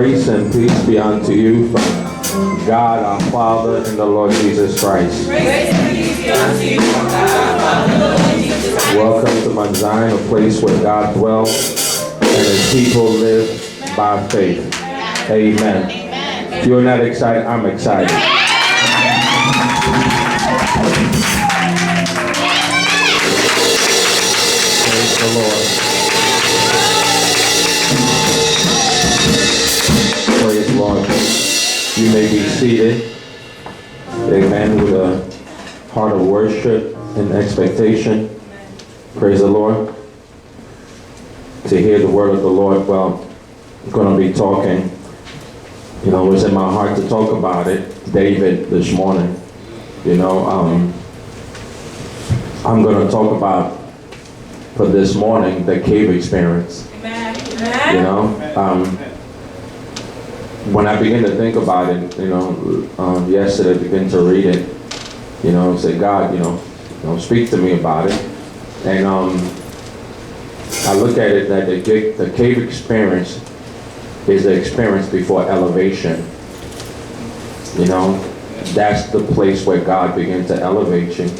Grace and peace be unto you from God our Father and the Lord Jesus Christ. Grace and peace be unto you from God our Father and the Lord Jesus Christ. Welcome to Mount Zion, a place where God dwells and His people live by faith. Amen. If you're not excited, I'm excited. Praise the Lord. Praise the Lord. You may be seated. Amen. With a heart of worship and expectation. Praise the Lord. To hear the word of the Lord. Well, I'm going to be talking. It was in my heart to talk about it. David this morning. I'm going to talk about for this morning the cave experience. Amen. When I begin to think about it, yesterday I began to read it, say, God, speak to me about it. And I look at it that the cave experience is the experience before elevation. That's the place where God begins to elevate you,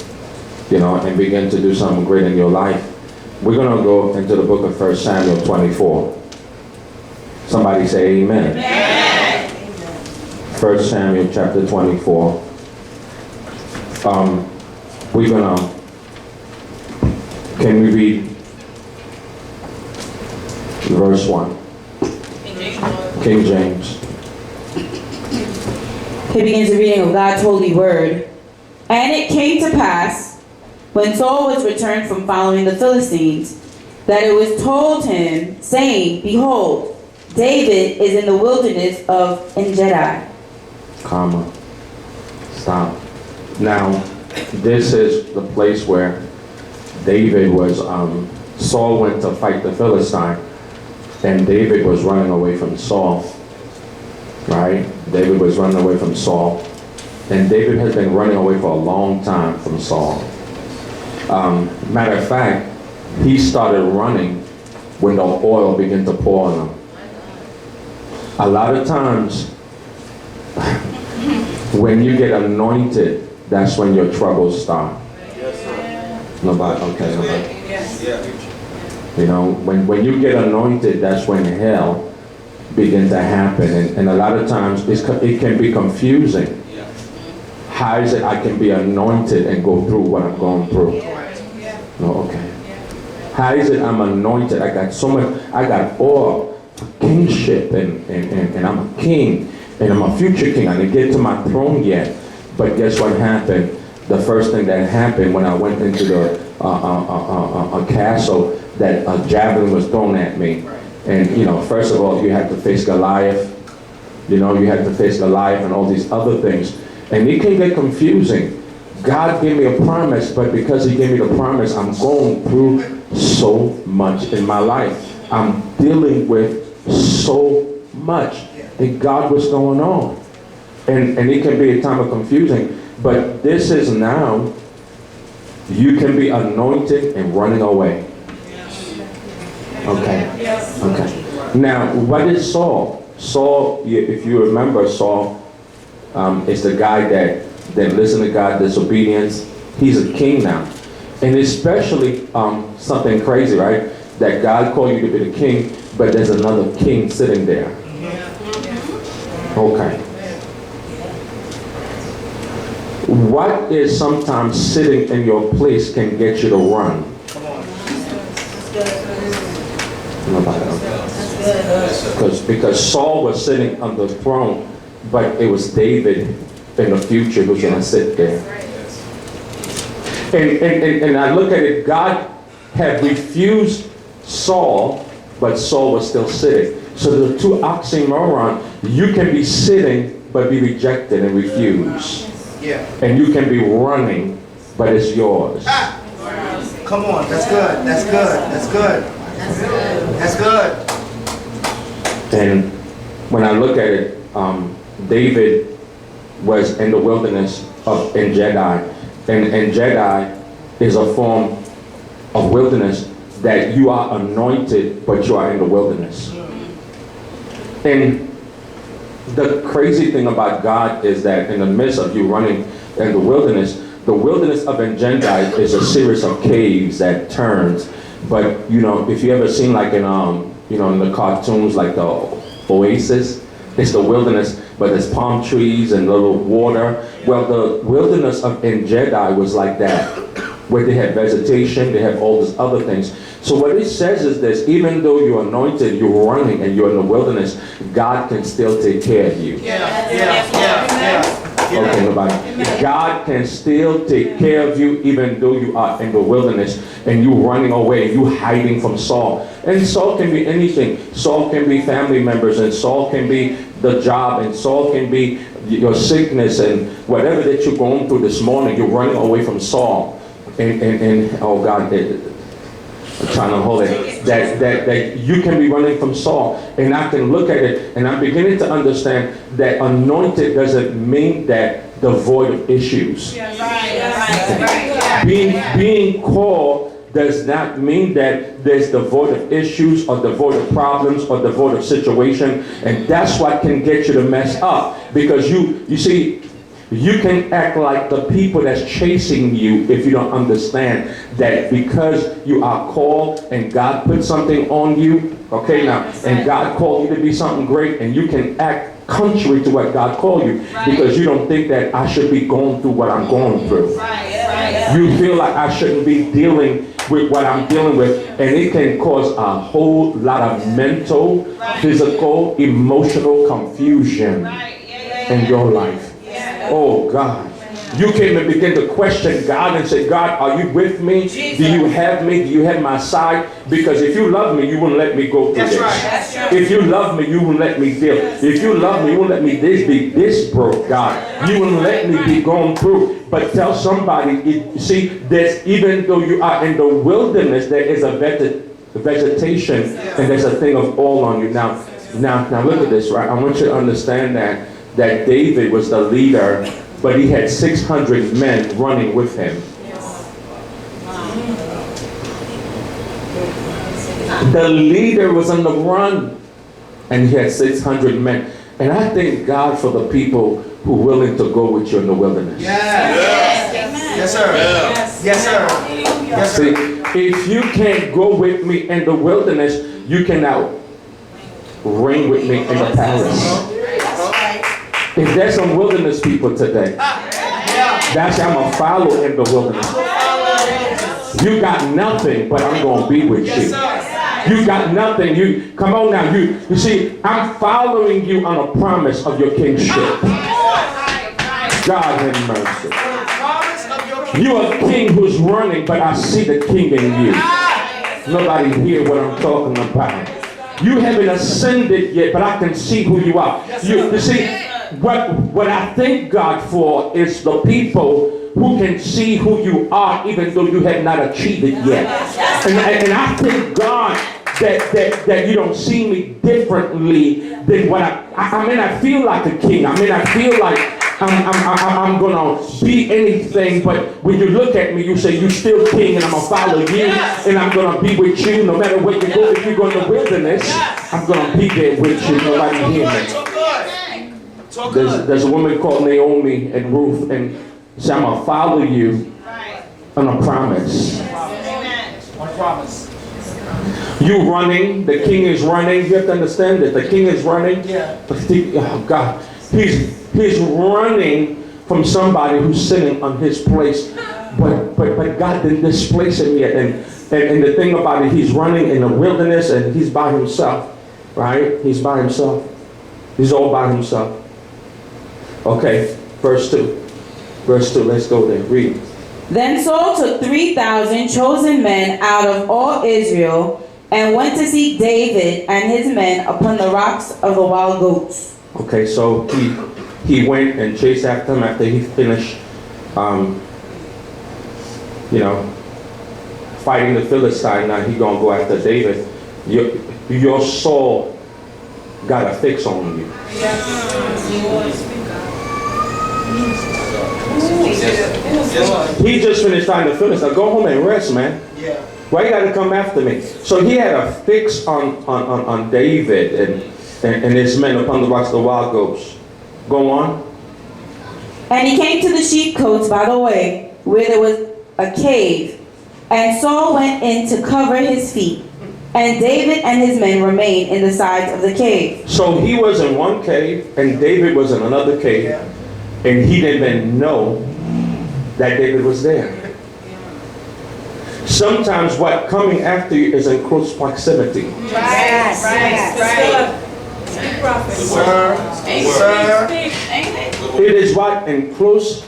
and begin to do something great in your life. We're going to go into the book of 1 Samuel 24. Somebody say amen. Amen. 1 Samuel chapter 24. We're going to, can we read verse 1? King James. He begins the reading of God's holy word. And it came to pass, when Saul was returned from following the Philistines, that it was told him, saying, Behold, David is in the wilderness of En-gedi. Comma. Stop. Now, this is the place where David was, Saul went to fight the Philistine, and David was running away from Saul. Right? David was running away from Saul. And David has been running away for a long time from Saul. Matter of fact, he started running when the oil began to pour on him. A lot of times, when you get anointed, that's when your troubles start. Nobody? Okay, nobody. When you get anointed, that's when hell begins to happen. And a lot of times, it can be confusing. How is it I can be anointed and go through what I'm going through? No, okay. How is it I'm anointed? I got so much, I got oil for kingship, and I'm a king, and I'm a future king. I didn't get to my throne yet. But guess what happened? The first thing that happened when I went into the a castle, that a javelin was thrown at me. And, first of all, you had to face Goliath. You had to face Goliath and all these other things. And it can get confusing. God gave me a promise, but because He gave me the promise, I'm going through so much in my life. I'm dealing with so much. And God, what's going on? And it can be a time of confusing. But this is now, you can be anointed and running away. Okay. Now, what is Saul? Saul, if you remember, Saul is the guy that listened to God, disobedience. He's a king now. And especially something crazy, right? That God called you to be the king, but there's another king sitting there. Okay. What is sometimes sitting in your place can get you to run? Because Saul was sitting on the throne, but it was David in the future who's going to sit there. And I look at it, God had refused Saul, but Saul was still sitting. So the two oxymoron, you can be sitting, but be rejected and refused. And you can be running, but it's yours. Come on, that's good, that's good, that's good. That's good. And when I look at it, David was in the wilderness of En-gedi. And En-gedi is a form of wilderness that you are anointed, but you are in the wilderness. And The crazy thing about God is that in the midst of you running in the wilderness of Engedi is a series of caves that turns. But you know, if you ever seen like in in the cartoons like the Oasis, it's the wilderness, but there's palm trees and little water. Well, the wilderness of Engedi was like that, where they had vegetation, they have all these other things. So what it says is this: even though you're anointed, you're running, and you're in the wilderness, God can still take care of you. Okay, nobody. God can still take care of you even though you are in the wilderness and you running away, you hiding from Saul. And Saul can be anything. Saul can be family members, and Saul can be the job, and Saul can be your sickness, and whatever that you're going through this morning, you're running away from Saul. And oh God, I'm trying to hold it. That you can be running from Saul, and I can look at it, and I'm beginning to understand that anointed doesn't mean that devoid of issues. Being called does not mean that there's devoid of issues or devoid of problems or devoid of situation, and that's what can get you to mess up, because you see. You can act like the people that's chasing you if you don't understand that because you are called and God put something on you, okay now, and God called you to be something great, and you can act contrary to what God called you because you don't think that I should be going through what I'm going through. You feel like I shouldn't be dealing with what I'm dealing with, and it can cause a whole lot of mental, physical, emotional confusion in your life. Oh God, you can begin to question God and say, God, are you with me? Do you have me? Do you have my side? Because if you love me, you wouldn't let me go through this. If you love me, you wouldn't let me deal. If you love me, you wouldn't let me be this broke, God. You wouldn't let me be going through. But tell somebody, you see, there's, even though you are in the wilderness, there is a vegetation and there's a thing of oil on you. Now look at this, right? I want you to understand that David was the leader, but he had 600 men running with him. The leader was on the run, and he had 600 men. And I thank God for the people who are willing to go with you in the wilderness. Yes, sir. Yes, sir. Yes, sir. See, if you can't go with me in the wilderness, you cannot reign with me in the palace. If there's some wilderness people today, that's I'm going to follow in the wilderness. You got nothing, but I'm going to be with you. You got nothing. You come on now. You see, I'm following you on a promise of your kingship. God have mercy. You are a king who's running, but I see the king in you. Nobody hear what I'm talking about. You haven't ascended yet, but I can see who you are. You see, what I thank God for is the people who can see who you are even though you have not achieved it yet. And I thank God that you don't see me differently than what I may not feel like a king. I may not feel like I'm gonna be anything, but when you look at me, you say you're still king, and I'm gonna follow you, and I'm gonna be with you no matter where you go. If you go in the wilderness, I'm gonna be there with you. Nobody hear me. There's a woman called Naomi and Ruth, and say, I'm going to follow you on a promise. On promise. You running, the king is running. You have to understand that the king is running. But oh God, he's running from somebody who's sitting on his place. But God didn't displace him yet. And the thing about it, he's running in the wilderness and he's by himself. Right? He's by himself. He's all by himself. Okay, verse 2. Verse 2, let's go there. Read. Then Saul took 3,000 chosen men out of all Israel and went to seek David and his men upon the rocks of the wild goats. Okay, so he went and chased after him after he finished, fighting the Philistine. Now he's going to go after David. Your Saul got a fix on you. He just finished fighting the Philistine. Go home and rest, man. Why you got to come after me? So he had a fix on David, and his men upon the rocks, the wild goats. Go on. And he came to the sheepcotes by the way, where there was a cave. And Saul went in to cover his feet. And David and his men remained in the sides of the cave. So he was in one cave, and David was in another cave, and he didn't even know that David was there. Sometimes what coming after you is in close proximity. Right. Sir. It is what? In close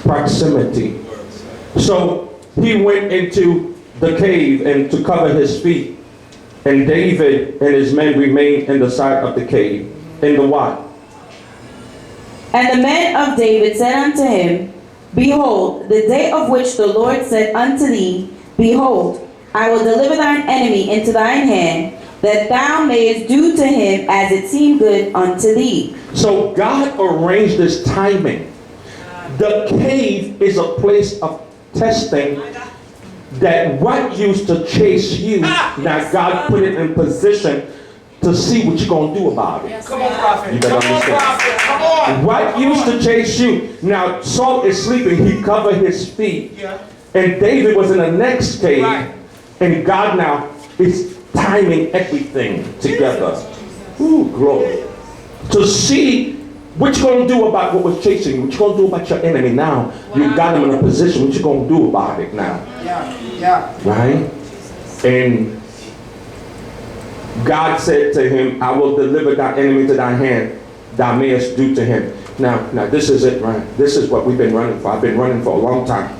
proximity. So he went into the cave and to cover his feet. And David and his men remained in the side of the cave. In the what? And the men of David said unto him, Behold, the day of which the Lord said unto thee, Behold, I will deliver thine enemy into thine hand, that thou mayest do to him as it seemed good unto thee. So God arranged this timing. The cave is a place of testing that what used to chase you, now God put it in position to see what you're going to do about it. Come on, prophet. You better understand. Come on. What used to chase you, now Saul is sleeping, he covered his feet. Yeah. And David was in the next cave. Right. And God now is timing everything together. Ooh, glory. To see what you're going to do about what was chasing you, what you're going to do about your enemy now. You got him in a position, what you're going to do about it now. Yeah. Right? And God said to him, I will deliver thy enemy to thy hand, thou mayest do to him. Now this is it, right? This is what we've been running for. I've been running for a long time.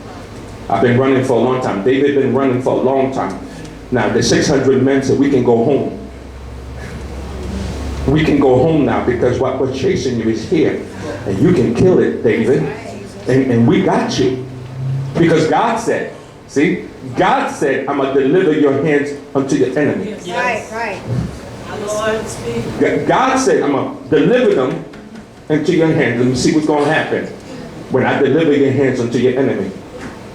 I've been running for a long time. David been running for a long time. Now the 600 men said, we can go home. We can go home now because what was chasing you is here. And you can kill it, David. And we got you. Because God said, see? God said, I'm going to deliver your hands unto your enemy. Right. God said, I'm going to deliver them into your hands. Let me see what's going to happen when I deliver your hands unto your enemy.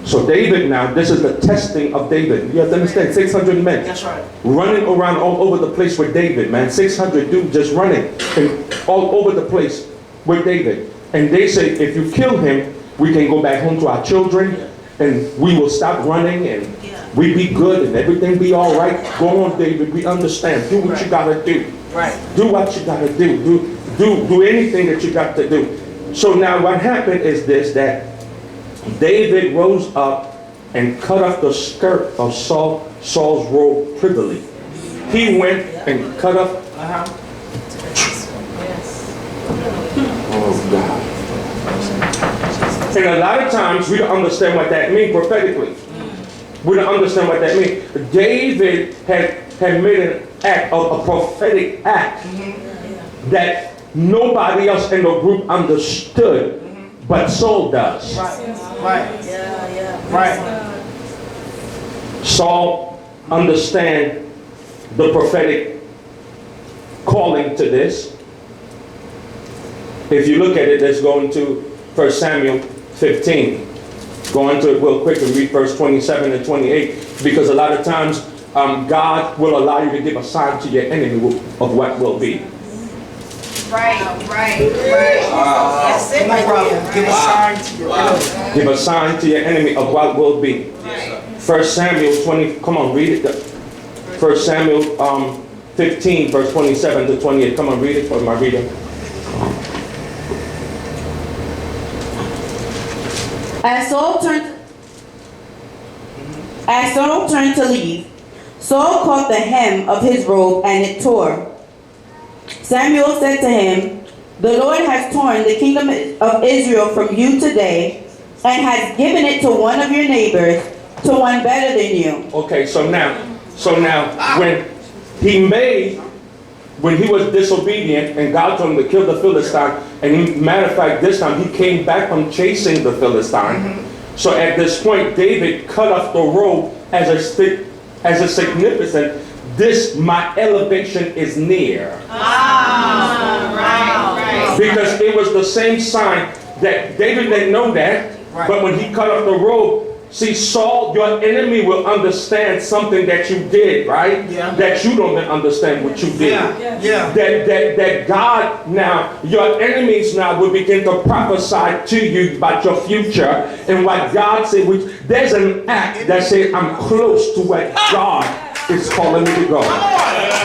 So David now, this is the testing of David. You have to understand, 600 men. That's right. Running around all over the place with David, man. 600 dudes just running and all over the place with David. And they say, if you kill him, we can go back home to our children and we will stop running and we be good and everything be all right. Go on, David. We understand. Do what you gotta do. Right. Do what you gotta do. Do anything that you got to do. So now what happened is this, that David rose up and cut off the skirt of Saul's robe privily. He went and cut off. Oh God. And a lot of times we don't understand what that means prophetically. We don't understand what that means. David had made an act, of a prophetic act that nobody else in the group understood, but Saul does. Right. Saul understand the prophetic calling to this. If you look at it, let's go into 1 Samuel 15. Go into it real quick and read verse 27 and 28, because a lot of times God will allow you to give a sign to your enemy of what will be. Right. That's it Come on, right prophet. there. Give a sign to your enemy. Give a sign to your enemy of what will be. 1 Samuel 20, come on, read it. 1 Samuel 15, verse 27 to 28. Come on, read it for my reader. As Saul turned to leave, Saul caught the hem of his robe and it tore. Samuel said to him, The Lord has torn the kingdom of Israel from you today and has given it to one of your neighbors, to one better than you. Okay, so now, when he was disobedient and God told him to kill the Philistine, and matter of fact, this time he came back from chasing the Philistine. So at this point, David cut off the robe as a significant, my elevation is near. Right. Because it was the same sign that David didn't know that, but when he cut off the robe, See, Saul, your enemy will understand something that you did, right? Yeah. That you don't understand what you did. Yeah. That God now, your enemies now will begin to prophesy to you about your future and what God said. Which there's an act that says, I'm close to what God is calling me to go.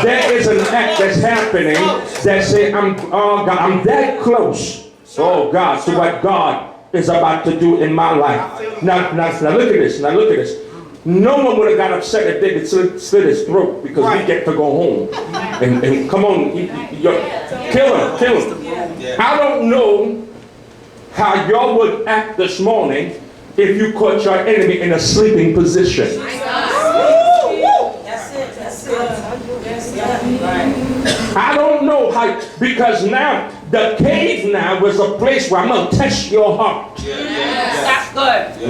There is an act that's happening that says, I'm that close, oh God, to what God is about to do in my life. Now look at this. Now look at this. No one would have got upset if David slit his throat because we get to go home. And come on, kill him. I don't know how y'all would act this morning if you caught your enemy in a sleeping position. I don't know how, because now the cave now was a place where I'm going to test your heart. That's good. You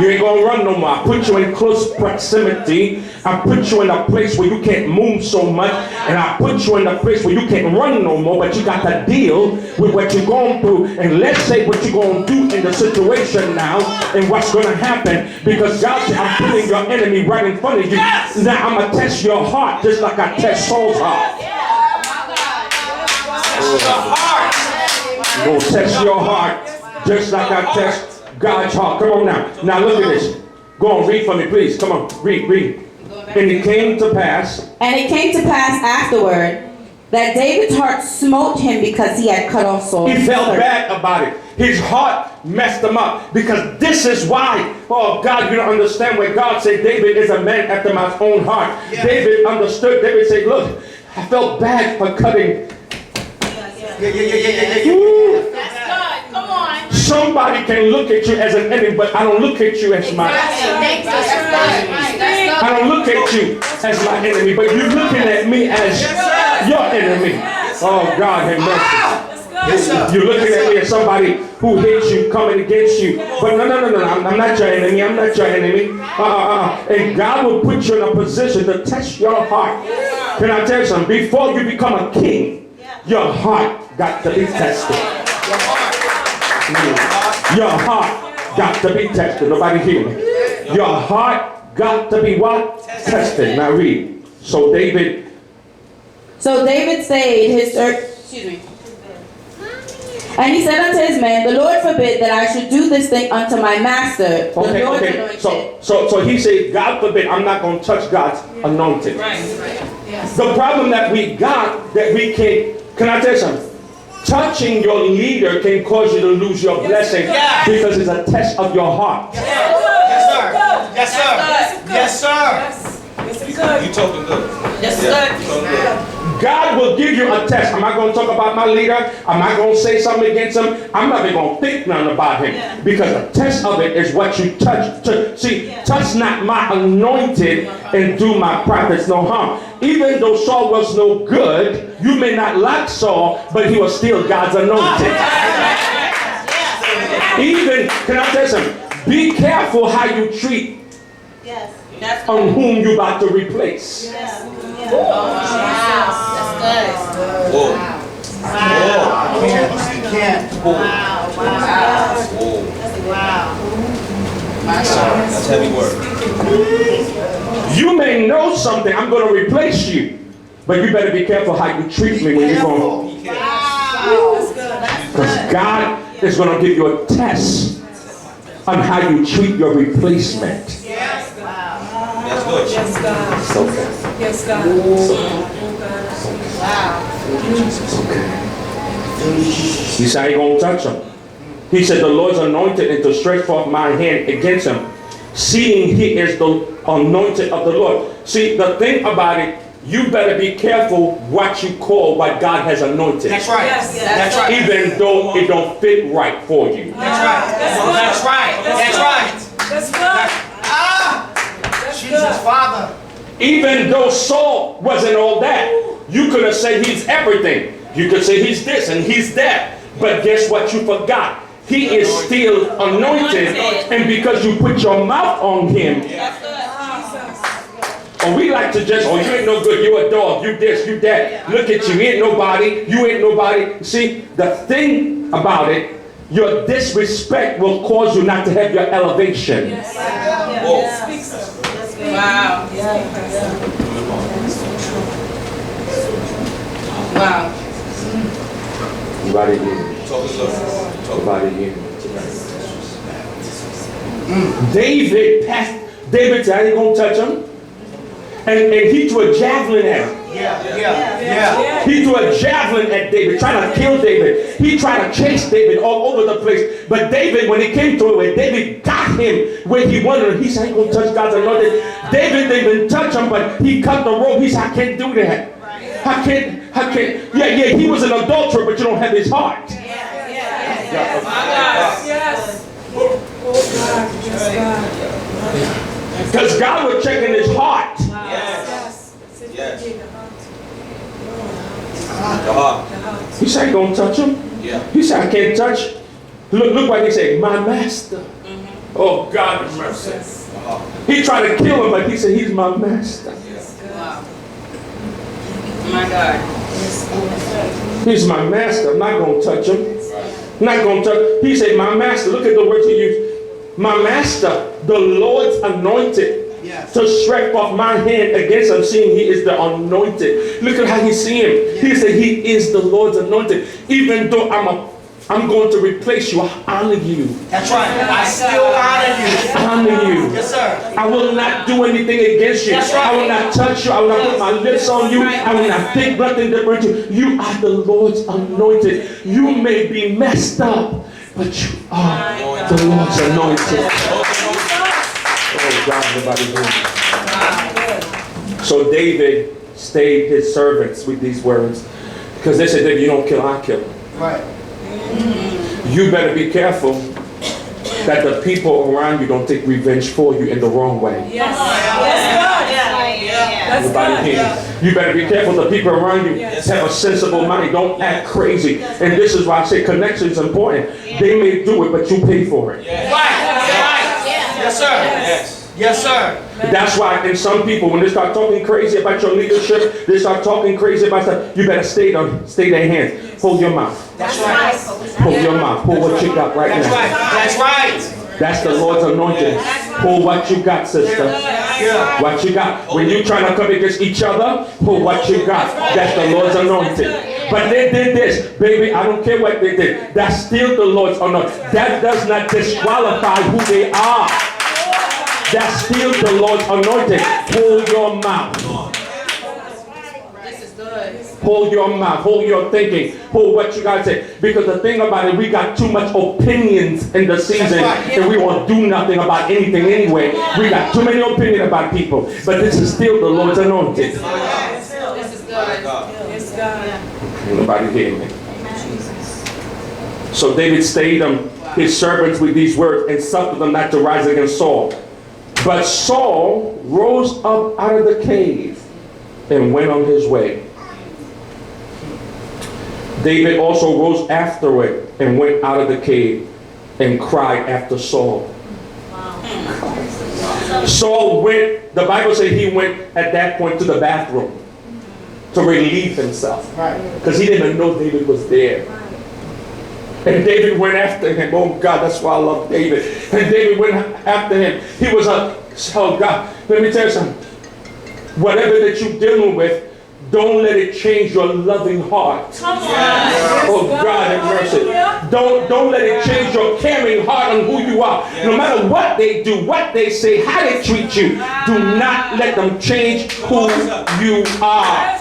ain't going to run no more. I put you in close proximity. I put you in a place where you can't move so much. And I put you in a place where you can't run no more, but you got to deal with what you're going through. And let's say what you're going to do in the situation now and what's going to happen. Because God said, I'm putting your enemy right in front of you. Now I'm going to test your heart just like I test Saul's heart. I'm going to test your heart just like I test God's heart. Come on now. Now look at this. Go on, read for me, please. Come on, read. And it came to pass. And it came to pass afterward that David's heart smote him because he had cut off Saul. He felt bad about it. His heart messed him up because this is why. Oh God, you don't understand when God said David is a man after my own heart. Yeah. David understood. David said, look, I felt bad for cutting. That's good. Come on. Somebody can look at you as an enemy, but I don't look at you as my I don't look at you as my enemy, but you're looking at me as your enemy. Oh God, have mercy. You're looking at me as somebody who hates you, coming against you. But no, I'm not your enemy. I'm not your enemy. And God will put you in a position to test your heart. Can I tell you something? Before you become a king, your heart got to be tested. Your heart got to be tested. Nobody hear me. Your heart got to be what? Tested. Now read. So David stayed his and he said unto his men, the Lord forbid that I should do this thing unto my master. Okay. So he said, God forbid, I'm not going to touch God's anointed. Right. Yes. The problem that we got, that we can I tell you something? Touching your leader can cause you to lose your blessing because it's a test of your heart. Yes, sir. You talking good. Yes, sir. God will give you a test. Am I going to talk about my leader? Am I going to say something against him? I'm not even going to think nothing about him. Because the test of it is what you touch. Touch not my anointed and do my prophets no harm. Even though Saul was no good, you may not like Saul, but he was still God's anointed. Even, can I tell you something? Be careful how you treat on whom you about to replace. That's heavy work. You may know something, I'm going to replace you, but you better be careful how you treat me when you're going. Because God is going to give you a test on how you treat your replacement. That's good. Yes, God. So good. Yes, God. He said, I ain't going to touch him. He said, the Lord's anointed and to stretch forth my hand against him, seeing he is the anointed of the Lord. See, the thing about it, you better be careful what you call what God has anointed. That's right. Yes. That's right. Even though it don't fit right for you. That's right. That's right. That's right. That's good. Jesus, Father. Even though Saul wasn't all that, you could have said he's everything. You could say he's this and he's that. But guess what you forgot? He is still anointed. And because you put your mouth on him, or we like to just, oh, you ain't no good, you a dog, you this, you that. Look at you, you ain't nobody, you ain't nobody. See, the thing about it, Your disrespect will cause you not to have your elevation. Wow. Wow. Everybody hear me. Everybody hear me. David said, I ain't gonna touch him. And he threw a javelin at him. Yeah. He threw a javelin at David, trying to kill David. He tried to chase David all over the place. But David, when he came to it, David got him where he wanted. He said, I ain't gonna touch God's anointed. David didn't touch him, but he cut the rope. He said, I can't do that. I can't. Yeah, he was an adulterer, but you don't have his heart. Because God was checking his heart. He said, I don't touch him. He said, I can't touch. Look what he said, my master. Oh, God have mercy. He tried to kill him, but he said, he's my master. My God. He's my master. I'm not going to touch him. Not going to touch. He said, my master. Look at the words he used. My master, the Lord's anointed. To stretch off my hand against him, seeing he is the anointed. Look at how he's seeing him. He said he is the Lord's anointed. Even though I'm going to replace you, I honor you. That's right. I still honor you. Honor you. Yes, sir. I will not do anything against you. That's right. I will not touch you. I will not put my lips on you. I will not think nothing different to you. You are the Lord's anointed. You may be messed up, but you are the Lord's anointed. Oh God, everybody do. So David stayed his servants with these words. Because they said, David, you don't kill, I kill. Right. You better be careful that the people around you don't take revenge for you in the wrong way. Everybody hear me? You better be careful the people around you have a sensible mind. Don't act crazy. And this is why I say connection is important. They may do it, but you pay for it. Yes, sir. Yes, sir. That's why in some people, when they start talking crazy about your leadership, they start talking crazy about stuff, you better stay their hands. Hold your mouth. That's right. Hold your mouth. Pull what you got right That's now. right. That's right. That's the Lord's anointing. Pull what you got, sister. Yeah. What you got. When you're trying to come against each other, pull what you got. That's the Lord's anointing. But they did this. Baby, I don't care what they did. That's still the Lord's anointing. That does not disqualify who they are. That's still the Lord's anointing. Hold your mouth. This is good. Hold your mouth. Hold your thinking. Hold what you got to say. Because the thing about it, we got too much opinions in the season, and we won't do nothing about anything anyway. We got too many opinions about people. But this is still the Lord's anointing. This is good. It's good. Nobody hear me? So David stayed his servants with these words and suffered them not to rise against Saul. But Saul rose up out of the cave and went on his way. David also rose afterward and went out of the cave and cried after Saul. Saul went, the Bible says he went at that point to the bathroom to relieve himself. Because he didn't know David was there. And David went after him. Oh God, that's why I love David. And David went after him. He was oh God, let me tell you something. Whatever that you're dealing with, don't let it change your loving heart. Come on. Oh God, have mercy. Don't let it change your caring heart on who you are. No matter what they do, what they say, how they treat you, do not let them change who you are.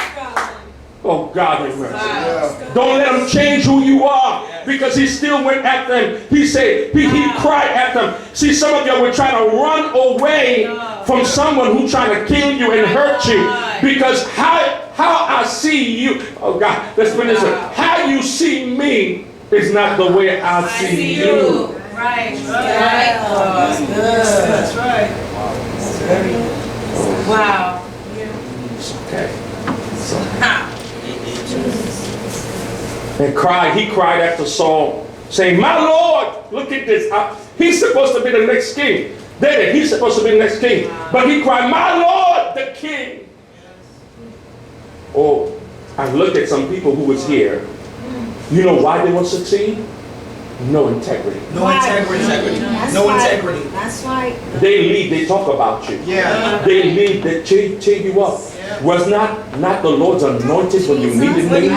Oh God, have mercy. Don't let him change who you are, because he still went after him. He said, he cried after him. See, some of you were trying to run away from someone who's trying to kill you and hurt you, because how I see you, oh God, let's put this way. How you see me is not the way I see you. Right. That's good. That's right. Wow. Okay. And he cried after Saul, saying, my Lord, look at this. He's supposed to be the next king. David, he's supposed to be the next king. But he cried, my Lord, the king. Oh, I looked at some people who was here. You know why they won't succeed? no integrity. No integrity. No integrity. That's right. They leave, they talk about you. Yeah. They leave, they cheer you up. Was not the Lord's anointed when you needed me? Did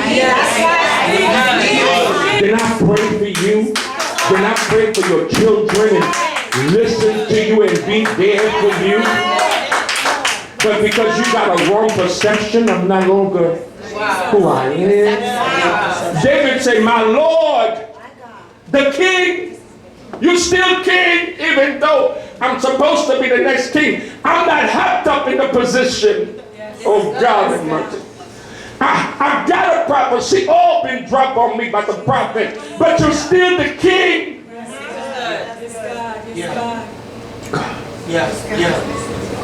I pray for you? Did I pray for your children and listen to you and be there for you? But because you got a wrong perception, I'm no longer who I am. David said, my Lord, the king, you're still king, even though I'm supposed to be the next king. I'm not hopped up in the position. Oh God have mercy. I've got a prophecy, all been dropped on me by the prophet, but you're still the king.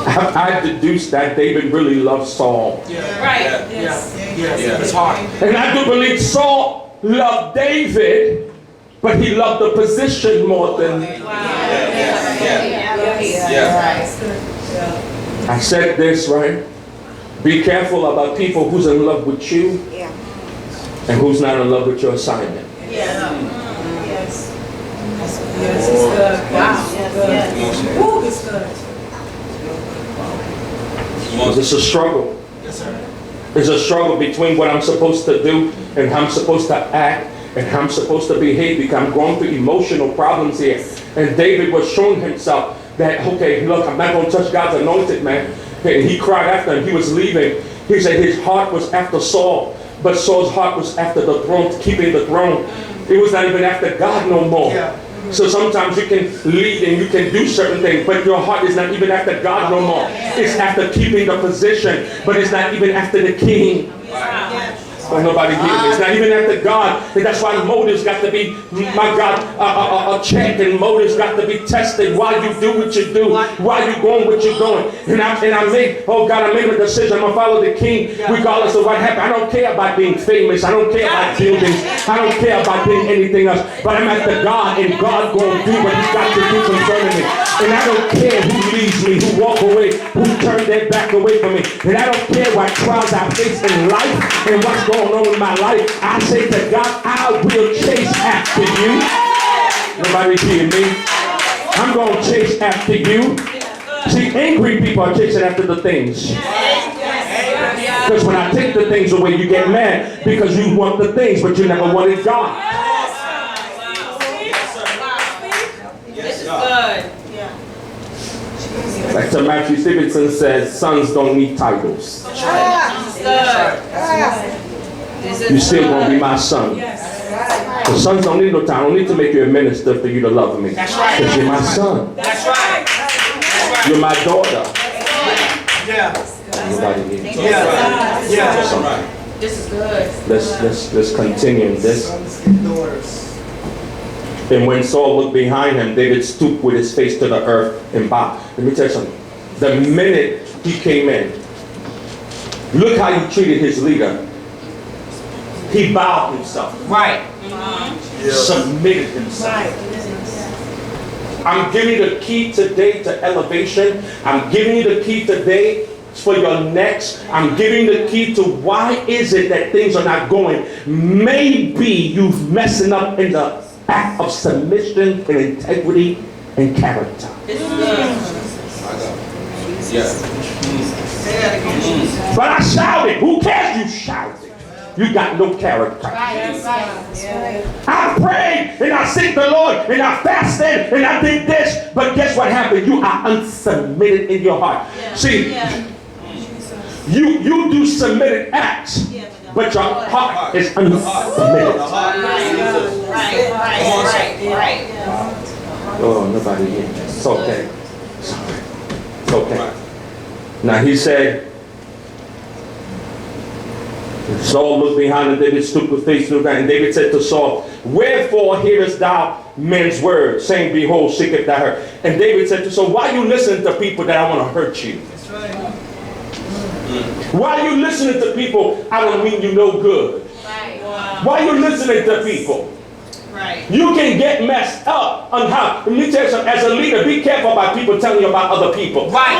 I deduced that David really loved Saul. It's hard. And I do believe Saul loved David, but he loved the position more than... I said this, right? Be careful about people who's in love with you and who's not in love with your assignment. It's a struggle. It's a struggle between what I'm supposed to do and how I'm supposed to act and how I'm supposed to behave, because I'm going through emotional problems here. And David was showing himself that, okay, look, I'm not going to touch God's anointed man. And he cried after him. He was leaving. He said his heart was after Saul, but Saul's heart was after the throne, keeping the throne. It was not even after God no more. So sometimes you can lead and you can do certain things, but your heart is not even after God no more. It's after keeping the position, but it's not even after the king. Oh, nobody hear me. It's not even after God. And that's why motives got to be, my God, checked, and motives got to be tested. Why you do what you do. Why you going what you're going. And I made, oh God, I made a decision. I'm going to follow the king regardless of what happened. I don't care about being famous. I don't care about buildings. I don't care about being anything else. But I'm after God, and God going to do what he's got to do concerning me. And I don't care who leaves me, who walk away, who turn their back away from me. And I don't care what trials I face in life and what's going on in my life. I say to God, I will chase after you. Nobody hear me? I'm going to chase after you. See, angry people are chasing after the things. Because when I take the things away, you get mad because you want the things, but you never wanted God. This is good. Like Sir Matthew Stevenson says, sons don't need titles. You're still going to be my son. The sons don't need no title. I don't need to make you a minister for you to love me. That's right. Because you're my son. That's right. You're my daughter. Yeah. Nobody here. This is good. Let's continue in this. Sons and daughters. And when Saul looked behind him, David stooped with his face to the earth and bowed. Let me tell you something. The minute he came in, look how he treated his leader. He bowed himself. Right. Submitted himself. I'm giving you the key today to elevation. I'm giving you the key today for your next. I'm giving the key to why is it that things are not going. Maybe you're messing up in the act of submission and integrity and character. This is good. But I shouted. Who cares you shouted? You got no character. I prayed and I seeked the Lord and I fasted and I did this. But guess what happened? You are unsubmitted in your heart. See, you do submitted acts, but your heart is unsubmitted. Right. Oh, nobody here. It's okay. It's okay. Now he said, Saul looked behind and David stooped with face to the ground. And David said to Saul, wherefore hearest thou men's words, saying, behold, seeketh thou her. And David said to Saul, why you listening to people that I want to hurt you? That's right. Why you listening to people I don't mean you no good? Why you listening to people? You can get messed up on how. Let me tell you something. As a leader, be careful about people telling you about other people. Right.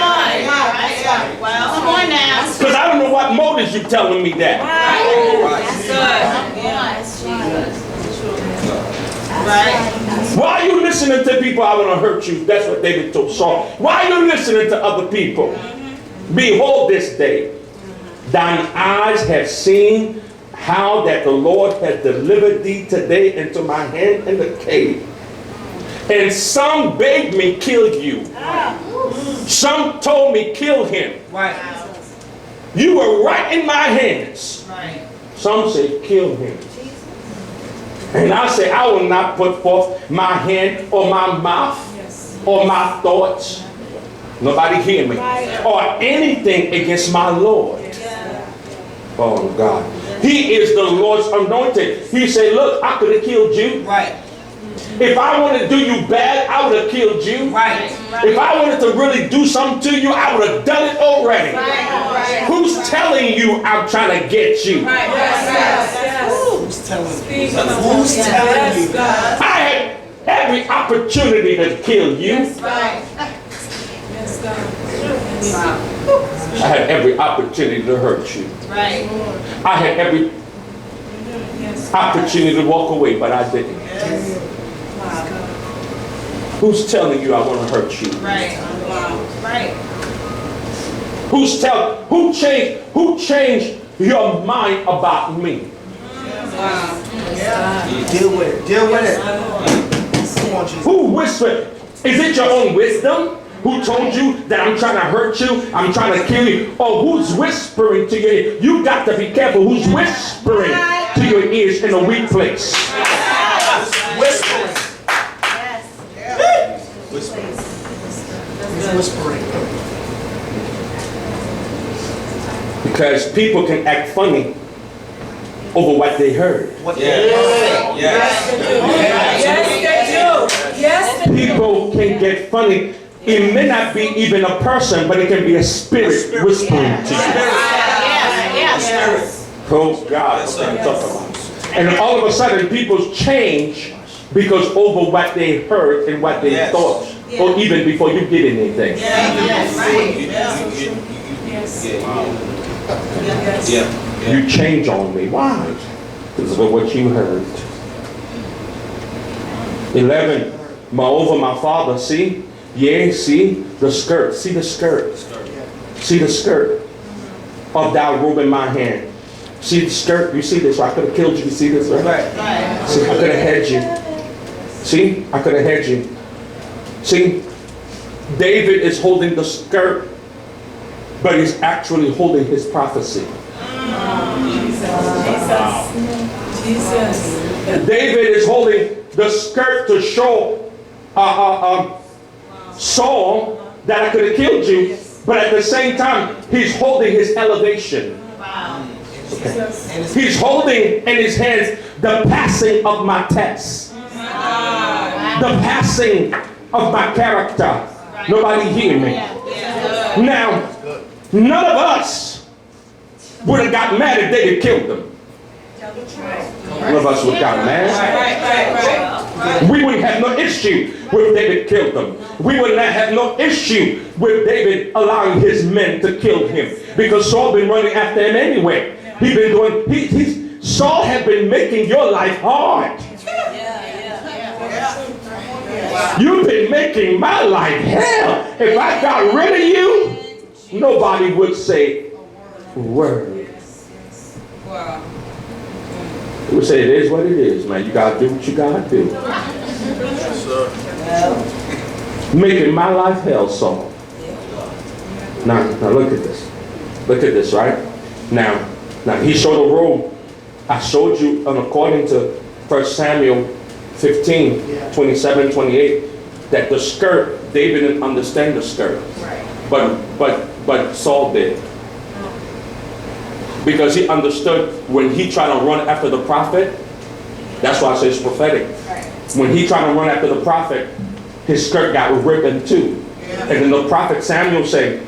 Well, come on now. Because I don't know what motives you telling me that. That's good. Why are you listening to people I want to hurt you? That's what David told Saul. Why are you listening to other people? Behold this day, thine eyes have seen how that the Lord has delivered thee today into my hand in the cave. And some bade me kill you. Some told me kill him. You were right in my hands. Some say kill him. And I say, I will not put forth my hand or my mouth or my thoughts. Nobody hear me. Or anything against my Lord. Oh God. He is the Lord's anointed. He said, look, I could have killed you. If I wanted to do you bad, I would have killed you. If I wanted to really do something to you, I would have done it already. Who's telling you I'm trying to get you? Who's telling you? I had every opportunity to kill you. I had every opportunity to hurt you. I had every opportunity to walk away, but I didn't. Who's telling you I want to hurt you? Who changed your mind about me? Deal with it. Deal with it. Come on, Jesus. Who whispered? Is it your own wisdom? Who told you that I'm trying to hurt you? I'm trying to kill you? Or who's whispering to your ear? You got to be careful who's whispering to your ears in a weak place. Whispering. Whispering. Because people can act funny over what they heard. People can get funny. It may not be even a person, but it can be a spirit whispering to you. Oh God, that's what I'm talking about. And all of a sudden, people change because over what they heard and what they thought, or even before you did anything. You change on me. Why? Because of what you heard. 11. Moreover, my father, see? Yeah, see the skirt. See the skirt. See the skirt of thy robe in my hand. See the skirt. You see this? I could have killed you. You see this, right? See, I could have had you. See, I could have had you. See, David is holding the skirt, but he's actually holding his prophecy. David is holding the skirt to show Saul that I could have killed you, but at the same time, he's holding his elevation. Okay. He's holding in his hands the passing of my test, the passing of my character. Nobody hear me? Now, none of us would have got mad if David killed them. None of us would have got mad. We wouldn't have no issue with David killed them. We would not have no issue with David allowing his men to kill him, because Saul been running after him anyway. He been doing. Saul had been making your life hard. You've been making my life hell. If I got rid of you, nobody would say a word. They would say it is what it is, man. You gotta do what you gotta do. Yes, sir. Making my life hell, Saul. Now look at this. Look at this, right? Now he showed a robe. I showed you, according to 1 Samuel 15, 27, 28, that the skirt, David didn't understand the skirt. But Saul did. Because he understood when he tried to run after the prophet, that's why I say it's prophetic. When he tried to run after the prophet, his skirt got ripped in two. And then the prophet Samuel said,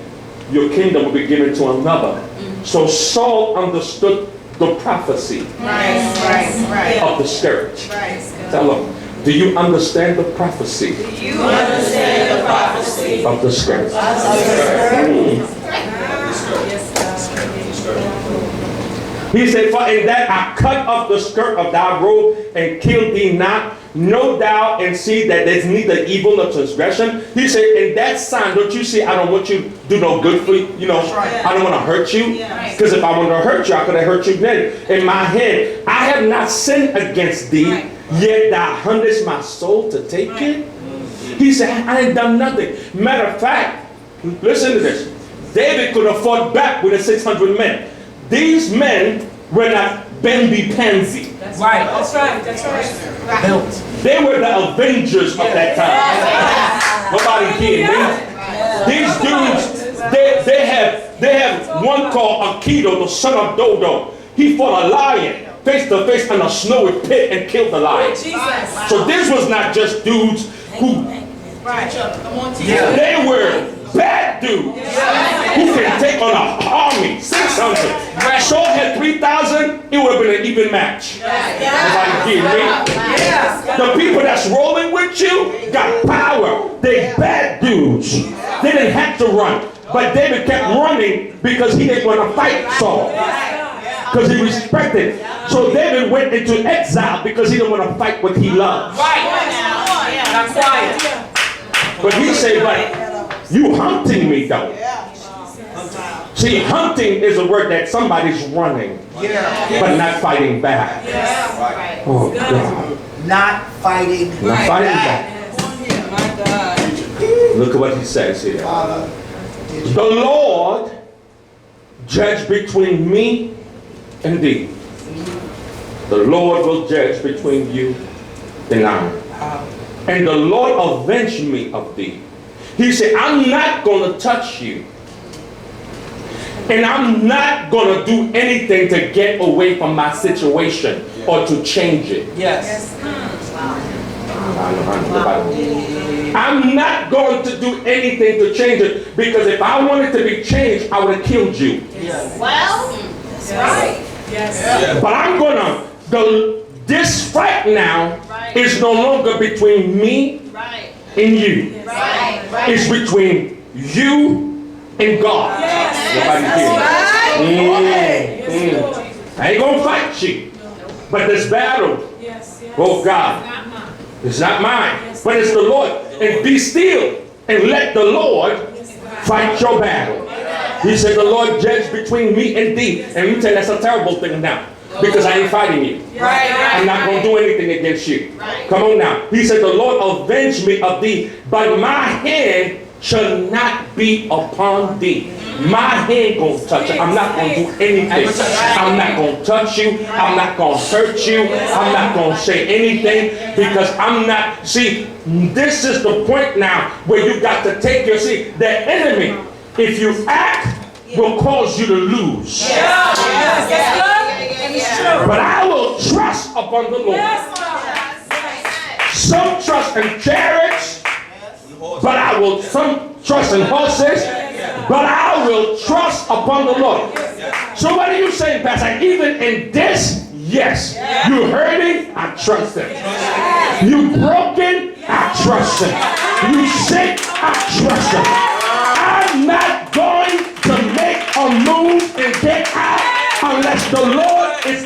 your kingdom will be given to another. So Saul understood the prophecy of the skirt. Tell him, do you understand the prophecy? Do you understand the prophecy of the skirt? He said, for in that I cut off the skirt of thy robe and killed thee not, no doubt and see that there's neither evil nor transgression. He said, in that sign, don't you see, I don't want you to do no good for you. You know, I don't want to hurt you. Because if I wanted to hurt you, I could have hurt you then. In my head, I have not sinned against thee, yet thou huntest my soul to take it. He said, I ain't done nothing. Matter of fact, listen to this. David could have fought back with the 600 men. These men were not Bambi Pansy. That's right. That's right. That's right. Built. They were the Avengers of that time. Nobody here, man. These dudes, they have one called Aikido, the son of Dodo. He fought a lion face to face in a snowy pit and killed the lion. So this was not just dudes who, they were bad dudes who can take on an army, 600. Saul had 3,000, it would have been an even match. Nobody here, man. The people that's rolling with you got power. They bad dudes. They didn't have to run. But David kept running because he didn't want to fight Saul. Because he respected. So David went into exile because he didn't want to fight what he loved. But he said, but you hunting me though. See, hunting is a word that somebody's running, but not fighting back. Oh God. Not fighting. Not fighting back. Look at what he says here. The Lord judge between me and thee. The Lord will judge between you and I. And the Lord avenge me of thee. He said, I'm not going to touch you. And I'm not going to do anything to get away from my situation or to change it. Yes. I'm not going to do anything to change it, because if I wanted to be changed, I would have killed you. Yes. Well, that's right. Yes. But I'm going to, this fight now is no longer between me and you. It's between you and God. I ain't gonna fight you, but this battle, oh God, it's not mine, but it's the Lord. And be still and let the Lord fight your battle. He said, the Lord judge between me and thee. And you tell that's a terrible thing now, because I ain't fighting you. I'm not going to do anything against you. Come on now. He said, the Lord avenge me of thee, but my hand shall not be upon thee. My hand going to touch it. I'm not going to do anything. I'm not going to touch you. I'm not going to hurt you. I'm not going to say anything, because I'm not, see, this is the point now where you got to take your seat. The enemy, if you act, will cause you to lose. But I will trust upon the Lord. Some trust in chariots, but I will, some trust in horses, but I will trust upon the Lord. So what are you saying, Pastor? Even in this, yes. You hurting, I trust him. You broken, I trust him. You sick, I trust him. I'm not going to make a move and get out unless the Lord is,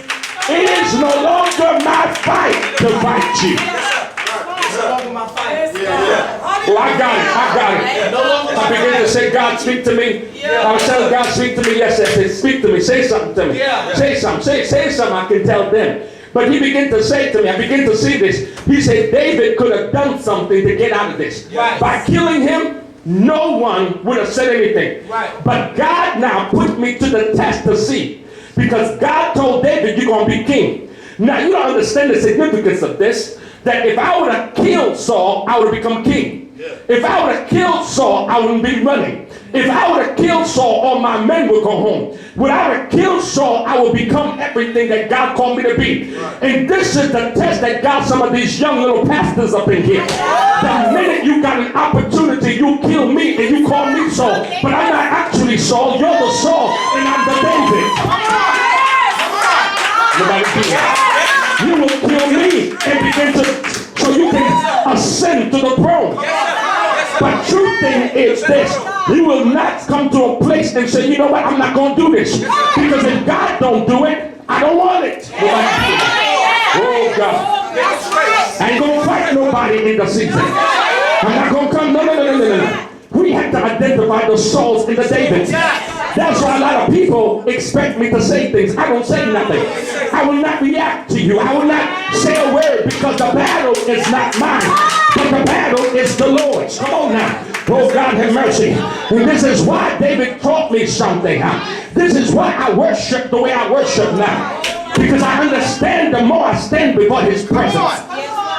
it is no longer my fight to fight you. Oh, I got it. I began to say, God, speak to me. I was telling God, speak to me. Yes, I said, speak to me. Say something to me. Say something. Say something I can tell them. But he began to say to me, I began to see this. He said, David could have done something to get out of this. By killing him, no one would have said anything. But God now put me to the test to see. Because God told David, you're going to be king. Now, you don't understand the significance of this. That if I would have killed Saul, I would have become king. If I would have killed Saul, I wouldn't be running. If I would have killed Saul, all my men would go home. When I would have killed Saul, I would become everything that God called me to be. And this is the test that got some of these young little pastors up in here. The minute you got an opportunity, you kill me and you call me Saul. But I'm not actually Saul. You're the Saul and I'm the David. Nobody do that. You will kill me and begin to, so you can ascend to the throne. But truth thing is this, you will not come to a place and say, you know what, I'm not going to do this. Because if God don't do it, I don't want it. Oh God. I ain't gonna fight nobody in the season. I'm not gonna come. No. We have to identify the souls in the Davids. That's why a lot of people expect me to say things. I don't say nothing. I will not react to you. I will not say a word because the battle is not mine, but the battle is the Lord's. Come on now. Oh, God have mercy. And this is why David taught me something. This is why I worship the way I worship now. Because I understand the more I stand before his presence,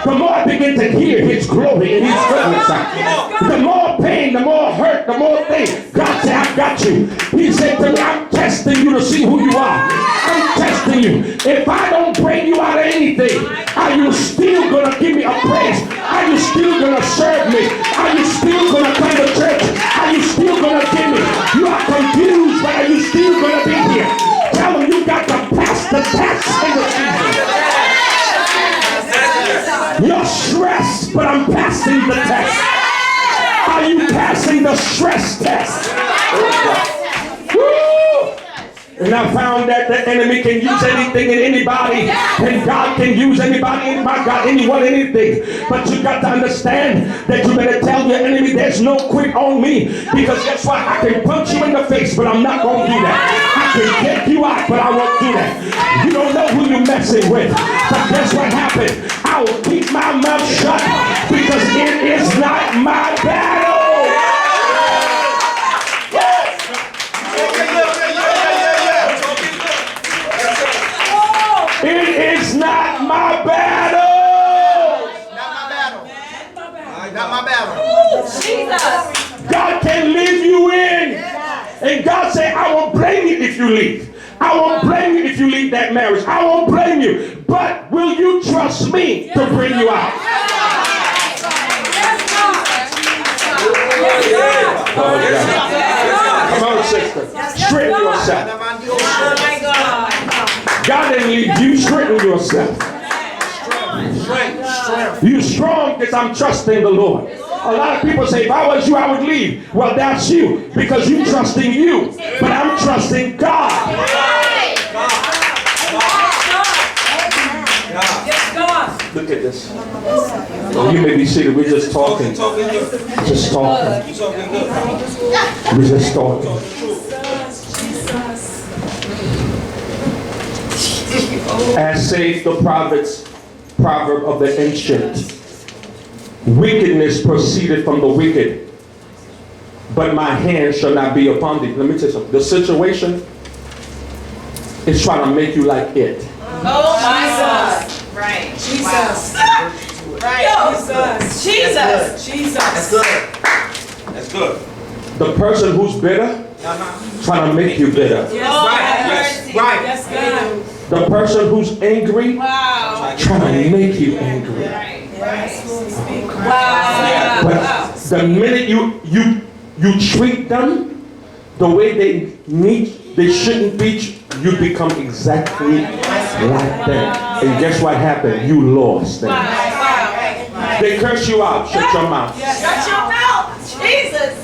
the more I begin to hear his glory and his goodness. The more pain, the more hurt, the more things. God said, I've got you. He said to me, I'm testing you to see who you are. I'm testing you. If I don't bring you out of anything, are you still going to give me a praise? Are you still going to serve me? Are you still going to come to church? Are you still going to give me? You are confused, but are you still going to be here? Tell them you got to pass the test in the season. You're stressed, but I'm passing the test. Are you passing the stress test? Woo! And I found that the enemy can use anything and anybody, and God can use anybody, my God, anyone, anything. But you got to understand that you better tell your enemy there's no quit on me, because guess what? I can punch you in the face, but I'm not going to do that. I can take you out, but I won't do that. You don't know who you're messing with. But guess what happened? I will keep my mouth shut because it is not my battle. It is not my battle. Not my battle. Not my battle. Jesus. God can leave you in. And God said, I won't blame you if you leave. I won't blame you if you leave that marriage. I won't blame you. But will you trust me to bring you out? Come on, sister. Straighten yourself. God didn't leave you. Straighten yourself. You strong because I'm trusting the Lord. A lot of people say, if I was you, I would leave. Well, that's you, because you trusting you. But I'm trusting God. Look at this. Oh, you may be seated. We're just talking. Just talking. We're just talking. As saith the proverb of the ancient, wickedness proceeded from the wicked, but my hand shall not be upon thee. Let me tell you something. The situation is trying to make you like it. Oh my God. Right. Jesus. Right. Jesus. Jesus. That's good. That's good. The person who's bitter, trying to make you bitter. Yes. Right. Yes, God. The person who's angry, Wow. trying to make you angry. Wow. But the minute you treat them the way they shouldn't be, you become exactly like them. And guess what happened? You lost them. They curse you out. Shut your mouth. Shut your mouth. Jesus.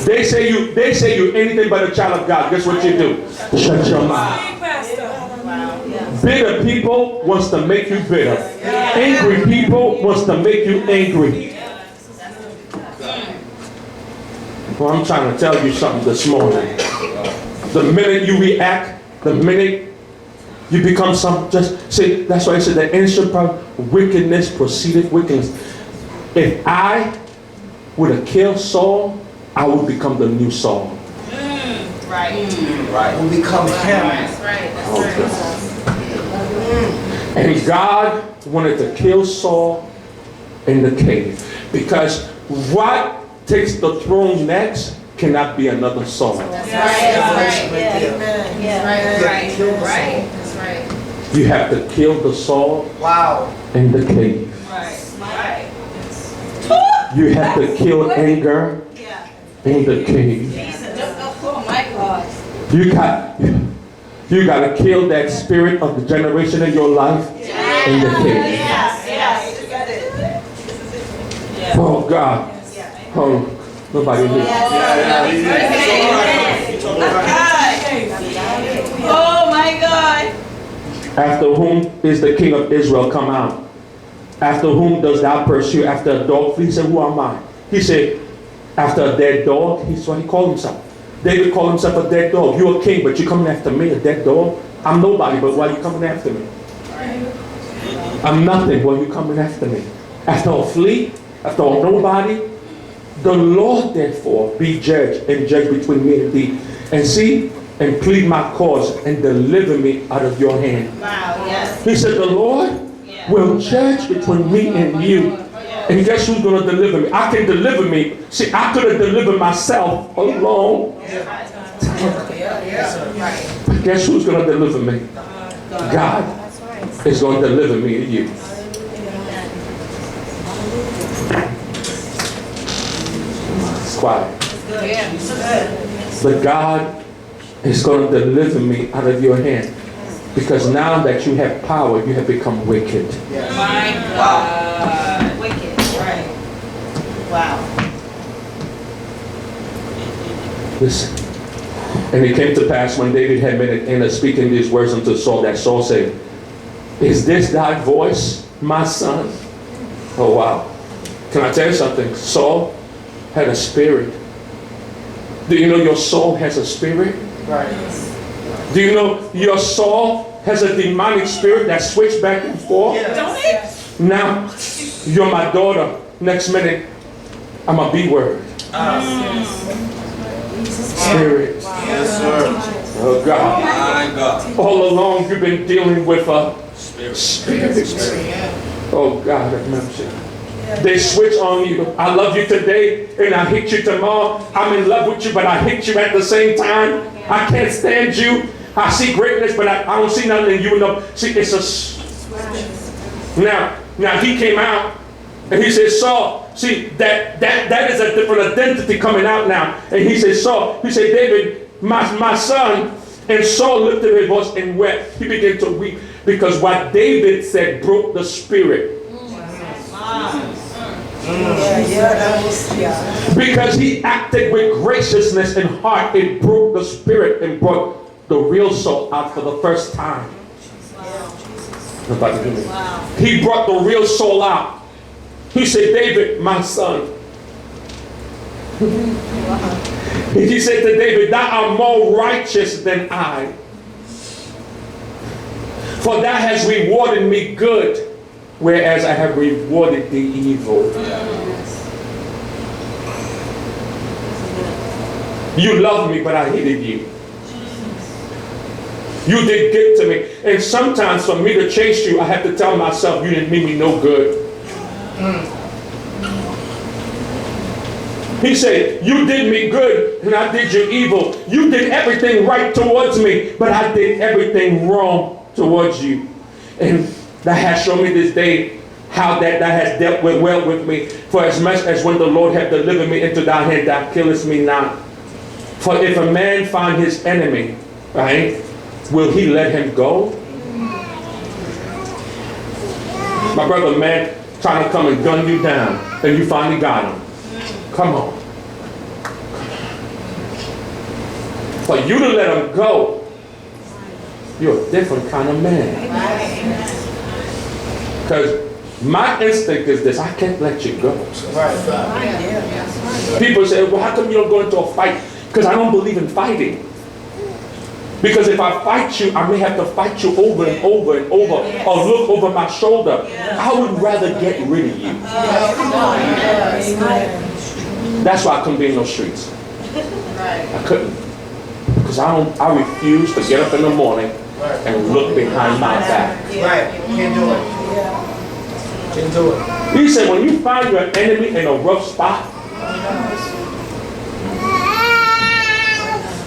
They say you anything but a child of God. Guess what you do? Shut your mouth. Bitter people wants to make you bitter. Angry people wants to make you angry. Well, I'm trying to tell you something this morning. The minute you react, the minute you become just see, that's why I said the ancient wickedness proceeded wickedness. If I would have killed Saul, I would become the new Saul. Right. Right. We become him. That's right. That's right. And God wanted to kill Saul in the cave, because what takes the throne next cannot be another Saul. That's right. That's right. That's right. You have to kill the Saul Wow. in the cave. Right. You have to kill anger in the cave. Oh my God. You got to kill that spirit of the generation in your life in the cave. Oh God. Oh, nobody here. Oh my God. After whom is the king of Israel come out? After whom dost thou pursue? After a dog flee? He said, who am I? He said, after a dead dog? He's what he called himself. David called himself a dead dog. You're a king, but you're coming after me, a dead dog? I'm nobody, but why are you coming after me? I'm nothing, why are you coming after me? After a flea? After a nobody? The Lord therefore be judge and judge between me and thee. And see, and plead my cause and deliver me out of your hand. Wow, yes. He said, the Lord will judge between me and you. And guess who's going to deliver me? I can deliver me. See, I could have delivered myself alone. But guess who's going to deliver me? God is going to deliver me to you. It's quiet. But God is going to deliver me out of your hand. Because now that you have power, you have become wicked. My God. Wicked. Right. Wow. Listen. And it came to pass when David had been in speaking these words unto Saul, that Saul said, is this thy voice, my son? Oh wow. Can I tell you something? Saul had a spirit. Do you know your soul has a spirit? Right. Do you know your soul has a demonic spirit that switches back and forth? Don't it? Now, you're my daughter. Next minute, I'm a B word. Spirit. Yes, sir. Oh God. My God. All along you've been dealing with a spirit. Oh God have mercy. They switch on you. I love you today and I hate you tomorrow. I'm in love with you, but I hate you at the same time. I can't stand you. I see greatness, but I don't see nothing in you. No. See, it's a... Now he came out and he said, Saul, see, that is a different identity coming out now. And he said, Saul, he said, David, my son. And Saul lifted his voice and wept. He began to weep because what David said broke the spirit. Because he acted with graciousness and heart, it broke the spirit and brought the real soul out for the first time. He brought the real soul out. He said, David, my son. He said to David, thou art more righteous than I. For thou hast rewarded me good, whereas I have rewarded thee evil. You loved me, but I hated you. You did good to me. And sometimes for me to chase you, I have to tell myself, you didn't mean me no good. He said, you did me good and I did you evil. You did everything right towards me, but I did everything wrong towards you. And that has shown me this day how that has dealt well with me. For as much as when the Lord hath delivered me into thy hand, thou killest me not. For if a man find his enemy, right, will he let him go? My brother, man, trying to come and gun you down, and you finally got him. Come on. For you to let him go, you're a different kind of man. Because my instinct is this, I can't let you go. People say, well, how come you don't go into a fight? Because I don't believe in fighting. Because if I fight you, I may have to fight you over and over and over, or look over my shoulder. I would rather get rid of you. That's why I couldn't be in those streets. I couldn't. Because I refuse to get up in the morning and look behind my back. Right. Can't do it. Can't do it. He said, when you find your enemy in a rough spot,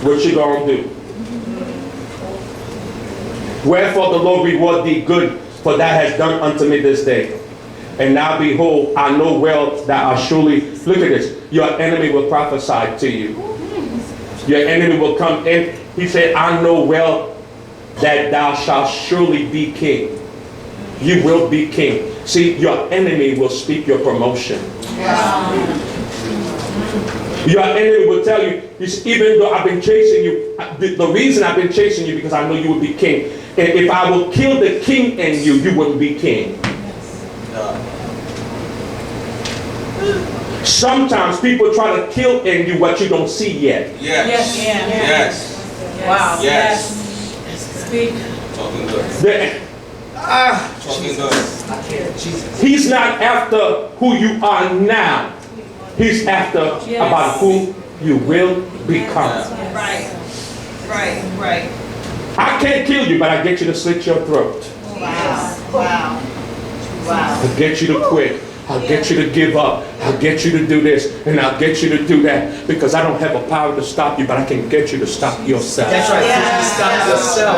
what you gonna do? Wherefore the Lord reward thee good, for thou hast done unto me this day. And now behold, I know well that I surely, look at this, your enemy will prophesy to you. Your enemy will come in. He said, I know well that thou shalt surely be king. You will be king. See, your enemy will speak your promotion. Your enemy will tell you, even though I've been chasing you, the reason I've been chasing you because I know you will be king. And if I will kill the king in you, you wouldn't be king. Sometimes people try to kill in you what you don't see yet. Yes. Yes. Wow. Yes. Speak. Talking good. Talking good. He's not after who you are now. He's after about who you will become. Right. Right. I can't kill you, but I get you to slit your throat. Wow. I'll get you to quit. I'll get you to give up. I'll get you to do this, and I'll get you to do that, because I don't have a power to stop you, but I can get you to stop yourself. That's right. Stop yourself.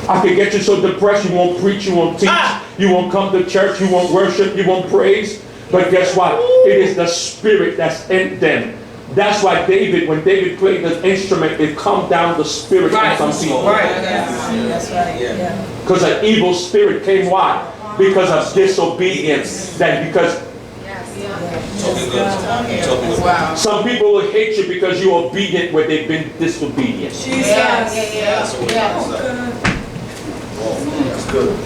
I can get you so depressed you won't preach, you won't teach, you won't come to church, you won't worship, you won't praise. But guess what? It is the spirit that's in them. That's why David, when David played the instrument, it calmed down the spirit of some people. That's right. Because an evil spirit came. Why? Because of disobedience. Because Talking good. Talking good. Wow. some people will hate you because you're obedient where they've been disobedient. That's good.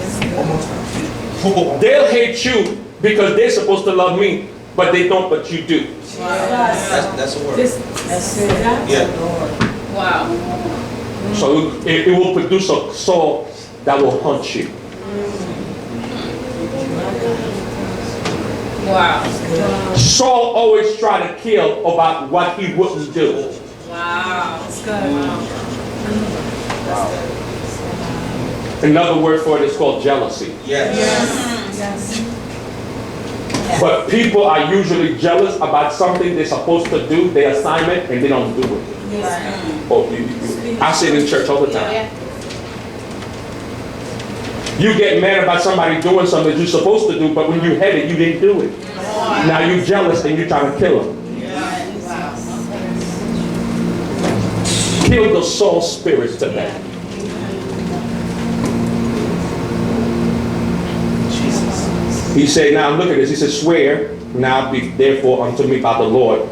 They'll hate you because they're supposed to love me, but they don't, but you do. That's a word. That's it. Yeah. Wow. So it will produce a soul that will haunt you. Wow. Saul always tried to kill about what he wouldn't do. Wow. That's good. Another word for it is called jealousy. Yes. But people are usually jealous about something they're supposed to do, their assignment, and they don't do it. Oh, I see it in church all the time. You get mad about somebody doing something that you're supposed to do, but when you had it, you didn't do it. Now you're jealous and you're trying to kill them. Kill the soul spirit today. He said, now look at this. He said, swear now be therefore unto me by the Lord,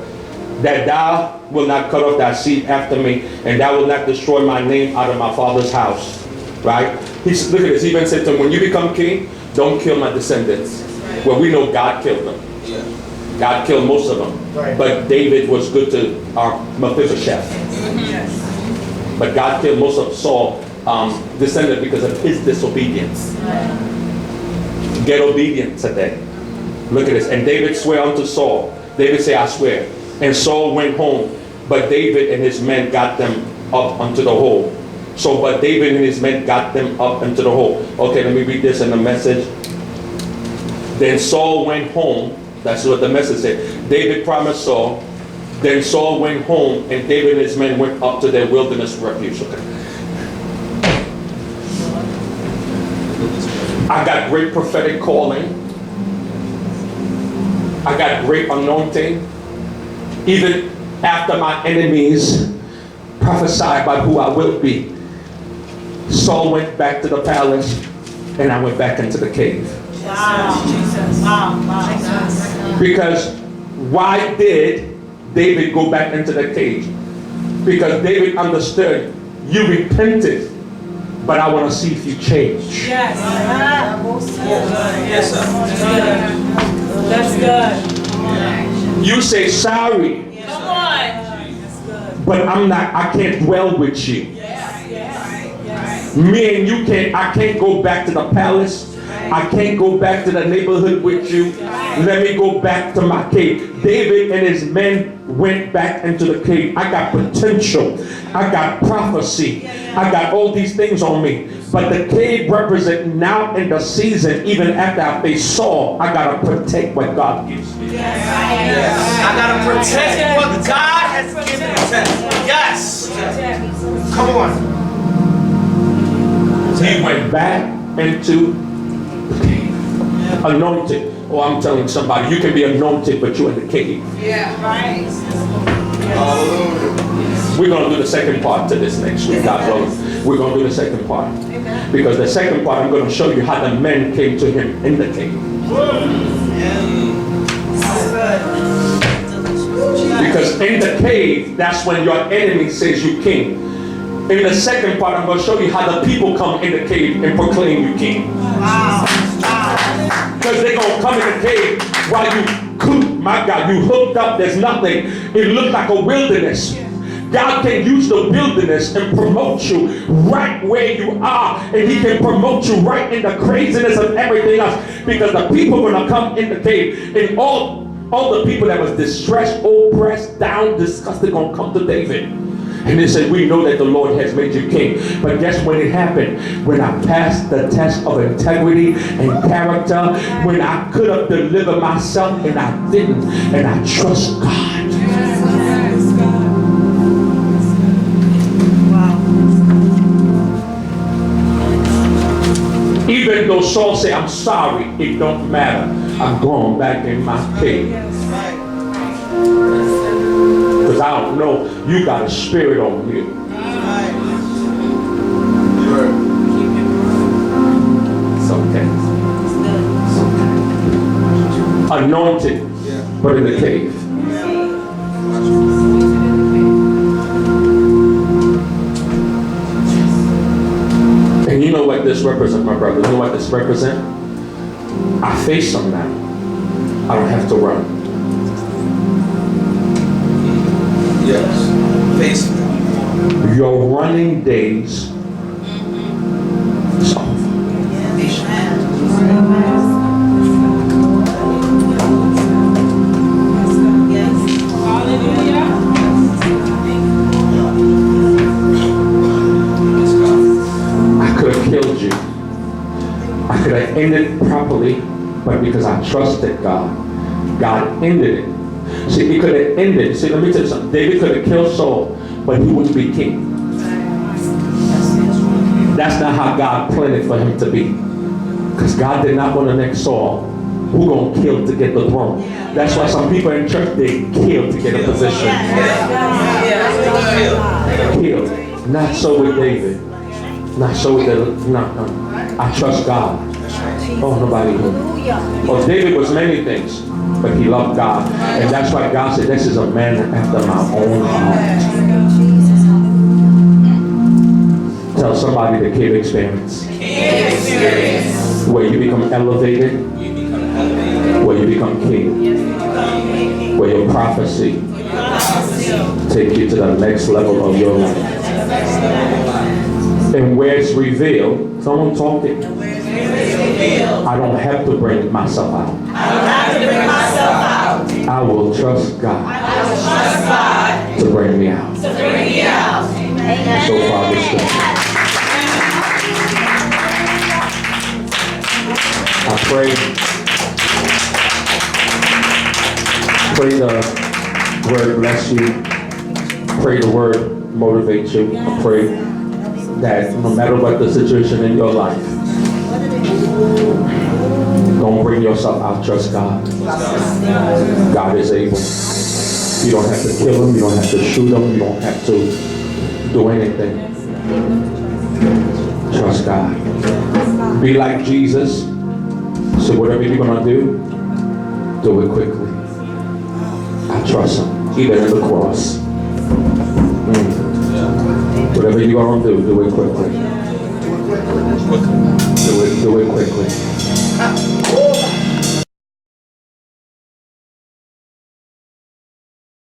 that thou wilt not cut off thy seed after me, and thou wilt not destroy my name out of my father's house. Right? He said, look at this. He even said to him, when you become king, don't kill my descendants. Well, we know God killed them. Yeah. God killed most of them. Right. But David was good to Mephibosheth. But God killed most of Saul's descendants because of his disobedience. Get obedient today. Look at this. And David swore unto Saul. David said, I swear. And Saul went home, but David and his men got them up unto the hole. So, but David and his men got them up into the hole. Okay, let me read this in the Message. Then Saul went home. That's what the Message said. David promised Saul. Then Saul went home, and David and his men went up to their wilderness refuge. Okay. I got great prophetic calling. I got great anointing. Even after my enemies prophesied about who I will be, Saul went back to the palace, and I went back into the cave. Wow. Jesus. Wow. Because why did David go back into the cave? Because David understood, you repented, but I want to see if you change. Yes. Yes, sir. That's good. You say sorry, Come on. but I can't dwell with you. Me and you I can't go back to the palace. I can't go back to the neighborhood with you. Let me go back to my cave. David and his men went back into the cave. I got potential. I got prophecy. I got all these things on me. But the cave represents now in the season, even after I face Saul, I got to protect what God gives me. I gotta protect what God has given me. Yes. Come on. He went back into the cave. Anointed. Oh, I'm telling somebody, you can be anointed, but you're in the cave. Yeah. Right. We're going to do the second part to this next week, God willing. We're going to do the second part. Because the second part, I'm going to show you how the men came to him in the cave. Because in the cave, that's when your enemy says you king. In the second part, I'm going to show you how the people come in the cave and proclaim you king. Because they're going to come in the cave while you cook. My God, you hooked up, there's nothing. It looked like a wilderness. God can use the wilderness and promote you right where you are. And he can promote you right in the craziness of everything else. Because the people are going to come in the cave. And all the people that was distressed, oppressed, down, disgusted, going to come to David. And they said, we know that the Lord has made you king. But guess when it happened? When I passed the test of integrity and character, when I could have delivered myself and I didn't. And I trust God. Even though Saul said, I'm sorry, it don't matter. I'm going back in my cave. Because I don't know, you got a spirit on you. It's okay. Anointed, but in the cave. And you know what this represents, my brother? You know what this represents? I face them now. I don't have to run. Yes. Face it. Your running days is over. I could have killed you. I could have ended it properly, but because I trusted God, God ended it. See, he could have ended. See, let me tell you something. David could have killed Saul, but he wouldn't be king. That's not how God planned it for him to be. Because God did not want the next Saul who gonna kill to get the throne. That's why some people in church, they kill to get a position. Kill. Not so with David. Not so with the, no. I trust God. Oh, nobody. Oh, David was many things, but he loved God. And that's why God said, this is a man after my own heart. Tell somebody the cave experience. Where you become elevated. Where you become king. Where your prophecy take you to the next level of your life. And where it's revealed, someone talking. I don't have to bring myself out. I will trust God to bring me out. So far this good. I pray the word bless you. Pray the word motivate you. I pray that no matter what the situation in your life, don't bring yourself out, trust God. God is able. You don't have to kill him, you don't have to shoot him, you don't have to do anything. Trust God. Be like Jesus. So whatever you're gonna do it quickly. I trust him, even in the cross. Whatever you're gonna do it quickly.